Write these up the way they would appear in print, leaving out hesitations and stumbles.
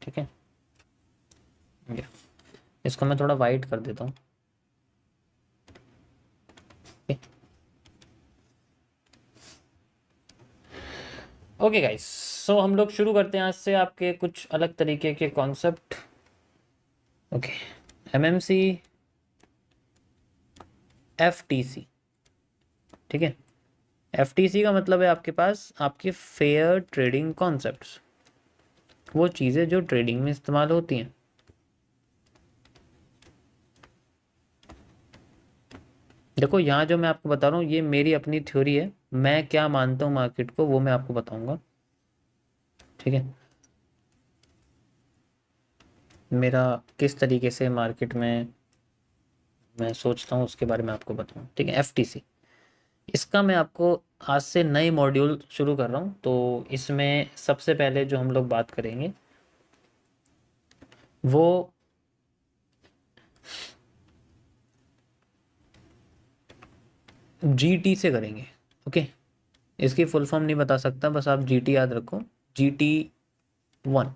ठीक है, इसको मैं थोड़ा वाइट कर देता हूँ। ओके गाइस, सो हम लोग शुरू करते हैं आज से आपके कुछ अलग तरीके के कॉन्सेप्ट। ओके, एमएमसी, एफटीसी, ठीक है। एफटीसी का मतलब है आपके पास आपके फेयर ट्रेडिंग कॉन्सेप्ट्स, वो चीज़ें जो ट्रेडिंग में इस्तेमाल होती हैं। देखो यहाँ जो मैं आपको बता रहा हूँ ये मेरी अपनी थ्योरी है, मैं क्या मानता हूँ मार्केट को वो मैं आपको बताऊंगा, ठीक है। मेरा किस तरीके से मार्केट में मैं सोचता हूँ उसके बारे में आपको बताऊँ, ठीक है। एफटीसी, इसका मैं आपको आज से नए मॉड्यूल शुरू कर रहा हूँ। तो इसमें सबसे पहले जो हम लोग बात करेंगे वो जीटी से करेंगे। ओके, इसकी फुल फॉर्म नहीं बता सकता, बस आप जीटी याद रखो, GT1।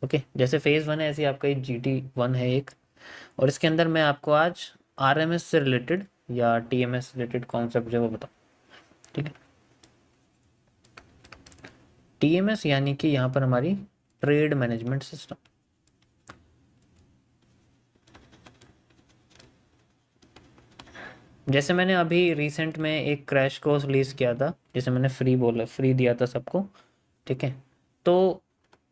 ओके, जैसे फेज़ 1 है ऐसे आपका GT1 है एक। और इसके अंदर मैं आपको आज आरएमएस से रिलेटेड या टीएमएस रिलेटेड कॉन्सेप्ट जो है वो बताऊँ, ठीक है। टीएमएस यानी कि यहाँ पर हमारी ट्रेड मैनेजमेंट सिस्टम। जैसे मैंने अभी रिसेंट में एक क्रैश कोर्स रिलीज़ किया था, जैसे मैंने फ्री दिया था सबको, ठीक है। तो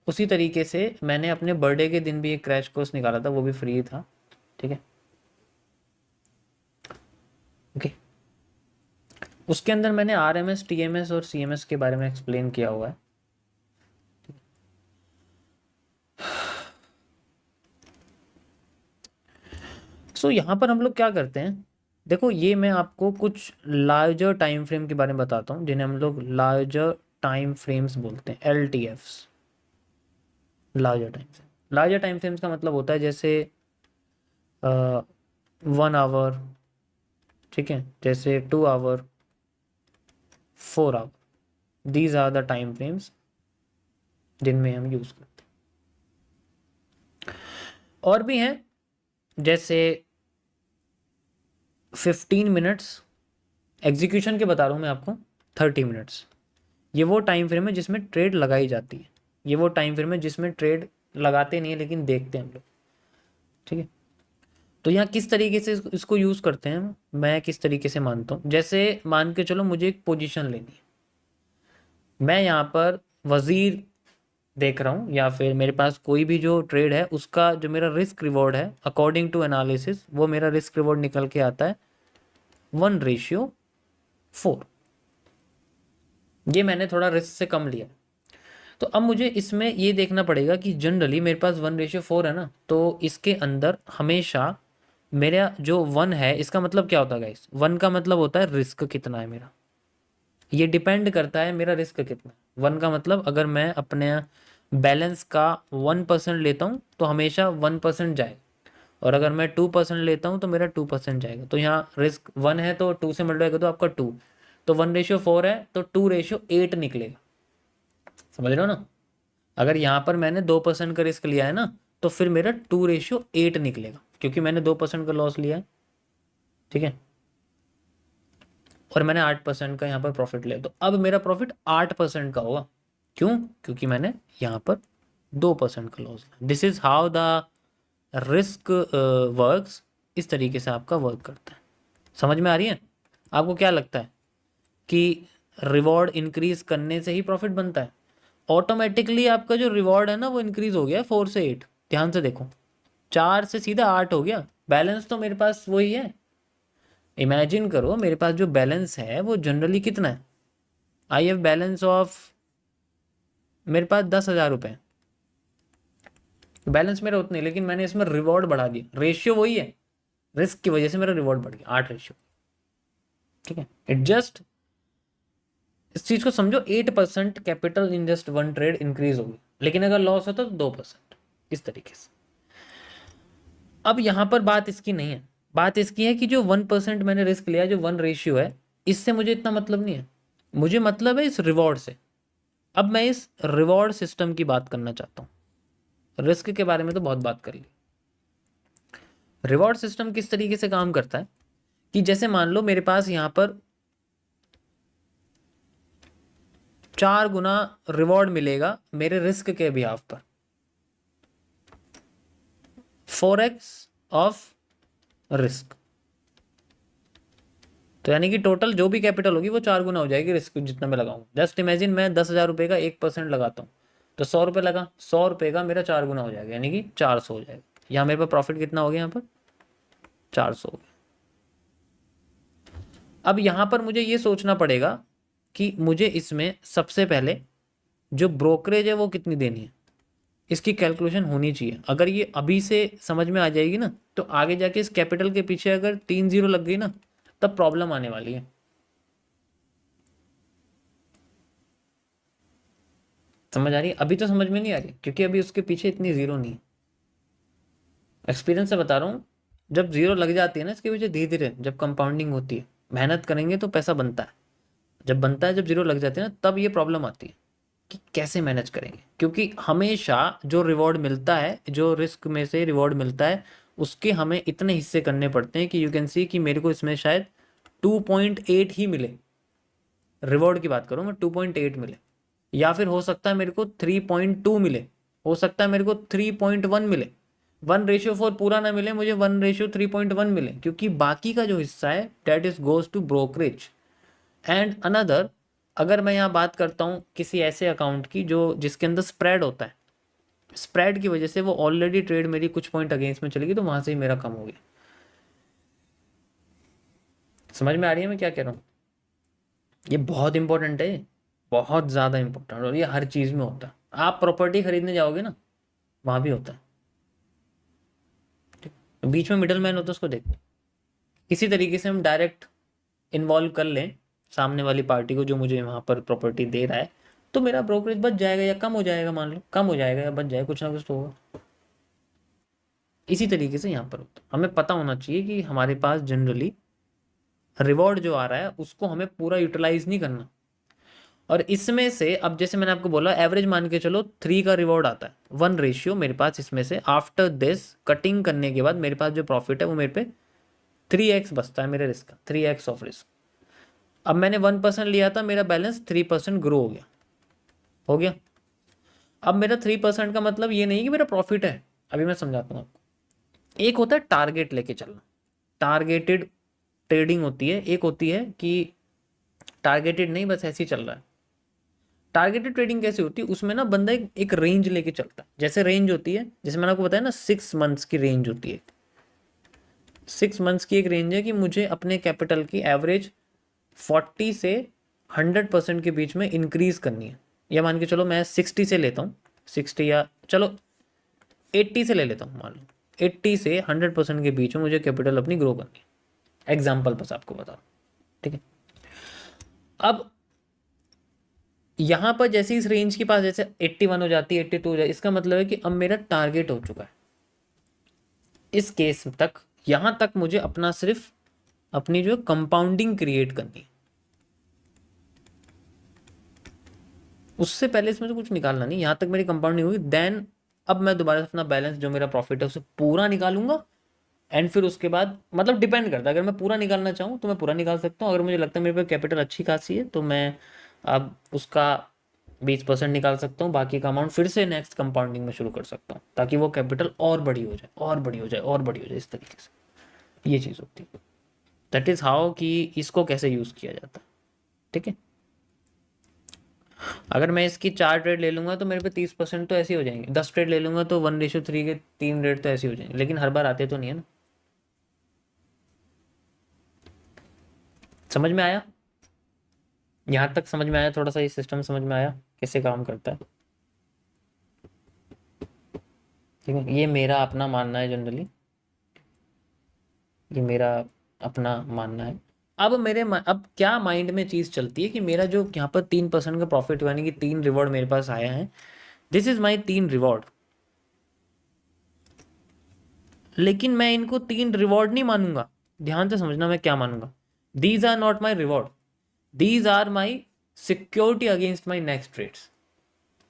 उसी तरीके से मैंने अपने बर्थडे के दिन भी एक क्रैश कोर्स निकाला था, वो भी फ्री था, ठीक है। ओके, उसके अंदर मैंने आरएमएस, टीएमएस और सीएमएस के बारे में एक्सप्लेन किया हुआ है। सो यहाँ पर हम लोग क्या करते हैं, देखो ये मैं आपको कुछ लार्जर टाइम फ्रेम के बारे में बताता हूँ, जिन्हें हम लोग लार्जर टाइम फ्रेम्स बोलते हैं, LTFs, larger time frame. Larger time frames का मतलब होता है जैसे 1 आवर, ठीक है, जैसे 2 hour, 4 hour, these are the time frames जिनमें हम यूज़ करते हैं। और भी हैं जैसे 15 मिनट्स, एग्जीक्यूशन के बता रहा हूँ मैं आपको, 30 मिनट्स। ये वो टाइम फ्रेम है जिसमें ट्रेड लगाई जाती है, ये वो टाइम फ्रेम है जिसमें ट्रेड लगाते नहीं है लेकिन देखते हैं हम लोग, ठीक है। तो यहाँ किस तरीके से इसको यूज़ करते हैं, मैं किस तरीके से मानता हूँ, जैसे मान के चलो मुझे एक पोजीशन लेनी है, मैं यहाँ पर वजीर देख रहा हूँ या फिर मेरे पास कोई भी जो ट्रेड है उसका जो मेरा रिस्क रिवॉर्ड है अकॉर्डिंग टू एनालिसिस, वो मेरा रिस्क रिवॉर्ड निकल के आता है 1:4। ये मैंने थोड़ा रिस्क से कम लिया। तो अब मुझे इसमें ये देखना पड़ेगा कि जनरली मेरे पास 1:4 है ना, तो इसके अंदर हमेशा मेरा जो 1 है, इसका मतलब क्या होता है गाइस, 1 का मतलब होता है रिस्क कितना है मेरा, ये डिपेंड करता है मेरा रिस्क कितना है। 1 का मतलब अगर मैं अपने बैलेंस का 1% लेता हूँ तो हमेशा 1% जाएगा, और अगर मैं 2% लेता हूँ तो मेरा 2% जाएगा। तो यहाँ रिस्क 1 है तो 2 से मल्टीप्लाई कर दो आपका 2, तो 1:4 है तो 2:8 निकलेगा, समझ रहे हो ना। अगर यहाँ पर मैंने 2% का रिस्क लिया है ना, तो फिर मेरा 2:8 निकलेगा, क्योंकि मैंने 2% का लॉस लिया है, ठीक है, और मैंने 8% का यहाँ पर प्रॉफिट लिया। तो अब मेरा प्रॉफिट 8% का होगा, क्यों, क्योंकि मैंने यहाँ पर 2% का लॉस लिया। This is how the risk works, इस तरीके से आपका वर्क करता है। समझ में आ रही है? आपको क्या लगता है कि रिवॉर्ड इंक्रीज करने से ही प्रॉफिट बनता है? ऑटोमेटिकली आपका जो रिवॉर्ड है ना वो इंक्रीज हो गया 4 से 8, ध्यान से देखो, 4 से सीधा 8 हो गया। बैलेंस तो मेरे पास वही है। इमेजिन करो मेरे पास जो बैलेंस है वो जनरली कितना है, आई हैव बैलेंस ऑफ, मेरे पास 10,000 रुपये बैलेंस मेरा उतने, लेकिन मैंने इसमें रिवॉर्ड बढ़ा दिया, रेशियो वही है, रिस्क की वजह से मेरा रिवॉर्ड बढ़ गया 8 रेशियो, ठीक है। इट जस्ट, इस चीज को समझो, 8% capital in just 1 trade increase होगी, लेकिन अगर लॉस होता तो 2%, इस तरीके से। अब यहां पर बात इसकी नहीं है, बात इसकी है कि जो 1% मैंने रिस्क लिया, जो 1 रेशियो है, इससे मुझे इतना मतलब नहीं है, मुझे मतलब है इस रिवॉर्ड से। अब मैं इस रिवॉर्ड सिस्टम की बात करना चाहता हूँ, रिस्क के बारे में तो बहुत बात कर ली। रिवॉर्ड सिस्टम किस तरीके से काम करता है कि जैसे मान लो मेरे पास यहाँ पर 4 गुना रिवॉर्ड मिलेगा मेरे रिस्क के बिहाफ पर, 4x ऑफ रिस्क। तो यानी कि टोटल जो भी कैपिटल होगी वो 4 गुना हो जाएगी रिस्क जितना मैं लगाऊंगा। जस्ट इमेजिन मैं 10,000 रुपये का 1% लगाता हूँ, तो 100 रुपये लगा, 100 रुपये का मेरा 4 गुना हो जाएगा, यानी कि 400 हो जाएगा। यहाँ मेरे पास प्रॉफिट कितना हो गया, यहाँ पर 400 हो गया। अब यहाँ पर मुझे ये सोचना पड़ेगा कि मुझे इसमें सबसे पहले जो ब्रोकरेज है वो कितनी देनी है, इसकी कैलकुलेशन होनी चाहिए। अगर ये अभी से समझ में आ जाएगी ना, तो आगे जाके इस कैपिटल के पीछे अगर 3 जीरो लग गई ना, तब प्रॉब्लम आने वाली है। समझ आ रही है? अभी तो समझ में नहीं आ रही, क्योंकि अभी उसके पीछे इतनी जीरो नहीं है। एक्सपीरियंस से बता रहा हूँ, जब जीरो लग जाती है ना इसके पीछे, धीरे धीरे जब कंपाउंडिंग होती है, मेहनत करेंगे तो पैसा बनता है। जब बनता है, जब जीरो लग जाती है ना, तब ये प्रॉब्लम आती है कि कैसे मैनेज करेंगे। क्योंकि हमेशा जो रिवॉर्ड मिलता है, जो रिस्क में से रिवॉर्ड मिलता है, उसके हमें इतने हिस्से करने पड़ते हैं कि यू कैन सी कि मेरे को इसमें शायद 2.8 ही मिले। रिवॉर्ड की बात करूँ मैं, 2.8 मिले, या फिर हो सकता है मेरे को 3.2 मिले, हो सकता है मेरे को 3.1 मिले। 1:4 पूरा ना मिले मुझे, 1:3.1 मिले, क्योंकि बाकी का जो हिस्सा है that is goes to brokerage and another. अगर मैं यहाँ बात करता हूँ किसी ऐसे अकाउंट की जो जिसके अंदर स्प्रेड होता है, स्प्रेड की वजह से वो ऑलरेडी ट्रेड मेरी कुछ पॉइंट अगेंस्ट में चलेगी, तो वहां से ही मेरा कम हो गया। समझ में आ रही है मैं क्या कह रहा हूँ? ये बहुत इंपॉर्टेंट है, बहुत ज़्यादा इंपॉर्टेंट, और ये हर चीज़ में होता है। आप प्रॉपर्टी खरीदने जाओगे ना, वहाँ भी होता है। ठीक, तो बीच में मिडल मैन होता है, उसको देखो। इसी तरीके से हम डायरेक्ट इन्वॉल्व कर लें सामने वाली पार्टी को जो मुझे वहाँ पर प्रॉपर्टी दे रहा है, तो मेरा ब्रोकरेज बच जाएगा या कम हो जाएगा। मान लो कम हो जाएगा या बच जाएगा, कुछ ना कुछ तो होगा। इसी तरीके से यहाँ पर होता है। हमें पता होना चाहिए कि हमारे पास जनरली रिवॉर्ड जो आ रहा है उसको हमें पूरा यूटिलाइज नहीं करना। और इसमें से अब जैसे मैंने आपको बोला, एवरेज मान के चलो 3 का रिवॉर्ड आता है, 1 मेरे पास इसमें से आफ्टर दिस कटिंग करने के बाद मेरे पास जो प्रॉफिट है वो मेरे पे 3x बचता है मेरे रिस्क का, 3x ऑफ रिस्क। अब मैंने 1% लिया था, मेरा बैलेंस 3% ग्रो हो गया, हो गया। अब मेरा 3% का मतलब ये नहीं कि मेरा प्रॉफिट है, अभी मैं समझाता हूँ आपको। एक होता है टारगेट लेके चलना, टारगेटेड ट्रेडिंग होती है। एक होती है कि टारगेटेड नहीं, बस ऐसे ही चल रहा है। टारगेटेड ट्रेडिंग कैसे होती है? उसमें ना बंदा एक रेंज लेके चलता है। जैसे रेंज होती है, जैसे मैंने आपको बताया ना, 6 मंथ्स की रेंज होती है। 6 मंथ्स की एक रेंज है कि मुझे अपने कैपिटल की एवरेज 40 से 100% के बीच में इंक्रीज करनी है। या मान के चलो मैं 60 से लेता हूँ, 60 या चलो 80 से ले लेता हूँ, मान लो 80 से 100% के बीच में मुझे कैपिटल अपनी ग्रो करनी है। एग्जाम्पल बस आपको बता रहा हूँ, ठीक है। अब यहाँ पर जैसे इस रेंज के पास जैसे 81 हो जाती है, 82 हो जाती है, इसका मतलब है कि अब मेरा टारगेट हो चुका है। इस केस तक, यहाँ तक मुझे अपना सिर्फ अपनी जो कंपाउंडिंग क्रिएट करनी है, उससे पहले इसमें से कुछ निकालना नहीं। यहाँ तक मेरी कंपाउंडिंग होगी, देन अब मैं दोबारा से अपना बैलेंस जो मेरा प्रॉफिट है उसे पूरा निकालूंगा। एंड फिर उसके बाद मतलब डिपेंड करता है, अगर मैं पूरा निकालना चाहूँ तो मैं पूरा निकाल सकता हूँ। अगर मुझे लगता है मेरे पे कैपिटल अच्छी खासी है तो मैं अब उसका 20% निकाल सकता हूँ, बाकी का अमाउंट फिर से नेक्स्ट कंपाउंडिंग में शुरू कर सकता हूँ, ताकि वो कैपिटल और बड़ी हो जाए और बड़ी हो जाए और बड़ी हो जाए। इस तरीके से ये चीज़ होती है। दैट इज़ हाउ कि इसको कैसे यूज़ किया जाता है, ठीक है। अगर मैं इसकी 4 ट्रेड ले लूँगा तो मेरे पे 30% तो ऐसे ही हो जाएंगे। 10 ट्रेड ले लूँगा तो 1:3 के 3 रेट तो ऐसे हो जाएंगे, लेकिन हर बार आते तो नहीं है ना। समझ में आया? यहाँ तक समझ में आया? थोड़ा सा ये सिस्टम समझ में आया कैसे काम करता है? ठीक है, ये मेरा अपना मानना है जनरली, ये मेरा अपना मानना है। अब अब क्या माइंड में चीज़ चलती है कि मेरा जो यहाँ पर 3% का प्रॉफिट यानी कि 3 रिवॉर्ड मेरे पास आया है, दिस इज माई 3 रिवॉर्ड। लेकिन मैं इनको 3 रिवॉर्ड नहीं मानूंगा, ध्यान से समझना मैं क्या मानूंगा। These are not my reward, these are my security against my next trades.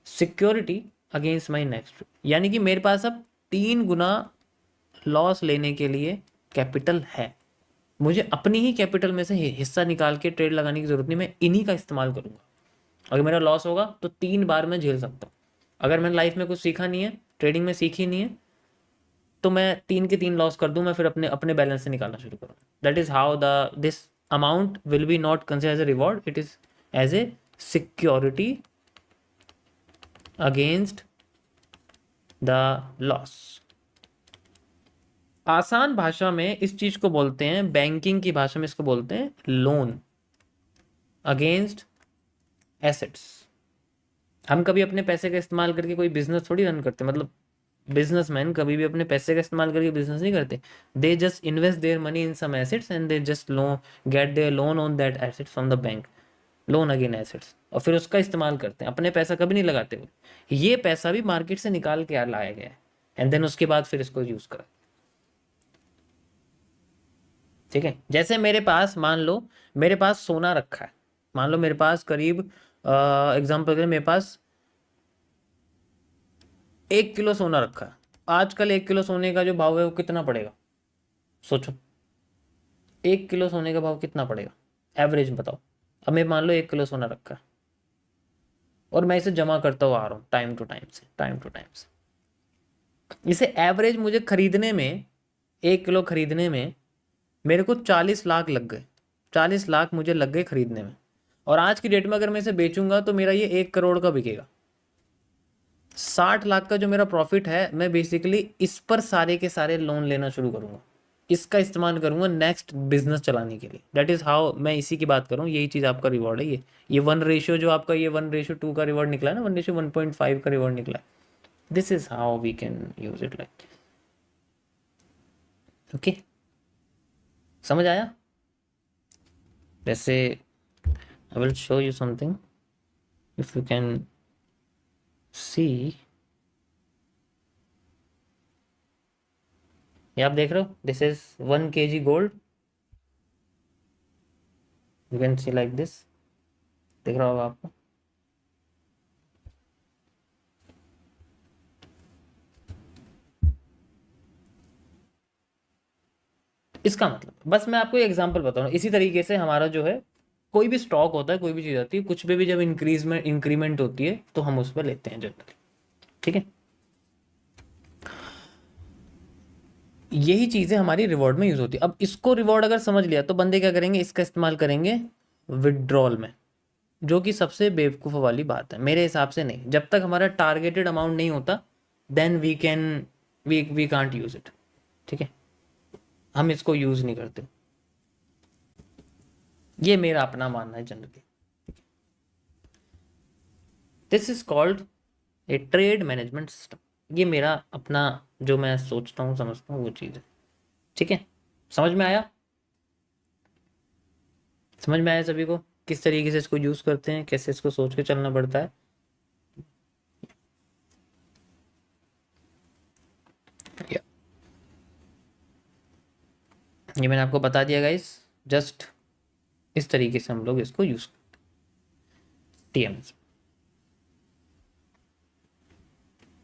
Security against my next, यानी कि मेरे पास अब 3 गुना लॉस लेने के लिए कैपिटल है। मुझे अपनी ही कैपिटल में से हिस्सा निकाल के ट्रेड लगाने की जरूरत नहीं, मैं इन्हीं का इस्तेमाल करूंगा। अगर मेरा लॉस होगा तो 3 बार मैं झेल सकता हूँ। अगर मैंने लाइफ में कुछ सीखा नहीं है, ट्रेडिंग में सीखी नहीं है, तो मैं 3 के 3 लॉस कर दूं, मैं फिर अपने अपने बैलेंस से निकालना शुरू करूँ। That is how the this amount will be not consider as a reward, it is as a security against the loss. आसान भाषा में इस चीज को बोलते हैं, बैंकिंग की भाषा में इसको बोलते हैं लोन अगेंस्ट एसेट्स। हम कभी अपने पैसे का इस्तेमाल करके कोई बिजनेस थोड़ी रन करते, मतलब बिजनेसमैन कभी भी अपने पैसे का इस्तेमाल करके बिजनेस नहीं करते। They just invest their money in some assets and they just loan get their loan on that assets from the bank, loan again assets, और फिर उसका इस्तेमाल करते हैं। अपने पैसा कभी नहीं लगाते वो, ये पैसा भी मार्केट से निकाल के लाया गया है एंड देन उसके बाद फिर इसको यूज करा। ठीक है, जैसे मेरे पास मान लो मेरे पास सोना रखा है, मान लो मेरे पास करीब एग्जाम्पल के मेरे पास 1 किलो सोना रखा है। आजकल 1 किलो सोने का जो भाव है वो कितना पड़ेगा, सोचो 1 किलो सोने का भाव कितना पड़ेगा, एवरेज बताओ। अब मैं मान लो 1 किलो सोना रखा है और मैं इसे जमा करता हुआ आ रहा हूँ टाइम टू टाइम से। इसे एवरेज मुझे खरीदने में, 1 किलो खरीदने में मेरे को 40 लाख लग गए, 40 लाख मुझे लग गए खरीदने में। और आज की डेट में अगर मैं इसे बेचूंगा तो मेरा ये 1 करोड़ का बिकेगा। 60 लाख का जो मेरा प्रॉफिट है, मैं बेसिकली इस पर सारे के सारे लोन लेना शुरू करूंगा, इसका इस्तेमाल करूंगा नेक्स्ट बिजनेस चलाने के लिए। दैट इज हाउ, मैं इसी की बात करूँ, यही चीज़ आपका रिवॉर्ड है। ये 1 रेशियो जो आपका ये 1:2 का रिवॉर्ड निकला है ना, 1:1.5 का रिवॉर्ड निकला है। This is how we can use it like. Okay, समझ आया? जैसे I will show you something, if you can see, ये आप देख रहे हो, this is 1 kg gold, you can see like this, दिख रहा होगा आपको। इसका मतलब बस मैं आपको एग्जांपल बता रहा हूँ, इसी तरीके से हमारा जो है कोई भी स्टॉक होता है, कोई भी चीज़ आती है, कुछ पे भी जब इंक्रीमेंट होती है तो हम उस पर लेते हैं जनरली। ठीक है, यही चीज़ें हमारी रिवॉर्ड में यूज होती है। अब इसको रिवॉर्ड अगर समझ लिया तो बंदे क्या करेंगे, इसका इस्तेमाल करेंगे विड्रॉल में, जो कि सबसे बेवकूफ़ वाली बात है मेरे हिसाब से। नहीं, जब तक हमारा टारगेटेड अमाउंट नहीं होता then we can't use it. ठीक है, हम इसको यूज नहीं करते, ये मेरा अपना मानना है generally. This is called a trade management system, ये मेरा अपना जो मैं सोचता हूँ समझता हूँ वो चीज़ है। ठीक है, समझ में आया? समझ में आया सभी को किस तरीके से इसको यूज करते हैं, कैसे इसको सोच के चलना पड़ता है? ये मैंने आपको बता दिया गाइस, जस्ट इस तरीके से हम लोग इसको यूज करते हैं टीएमएस।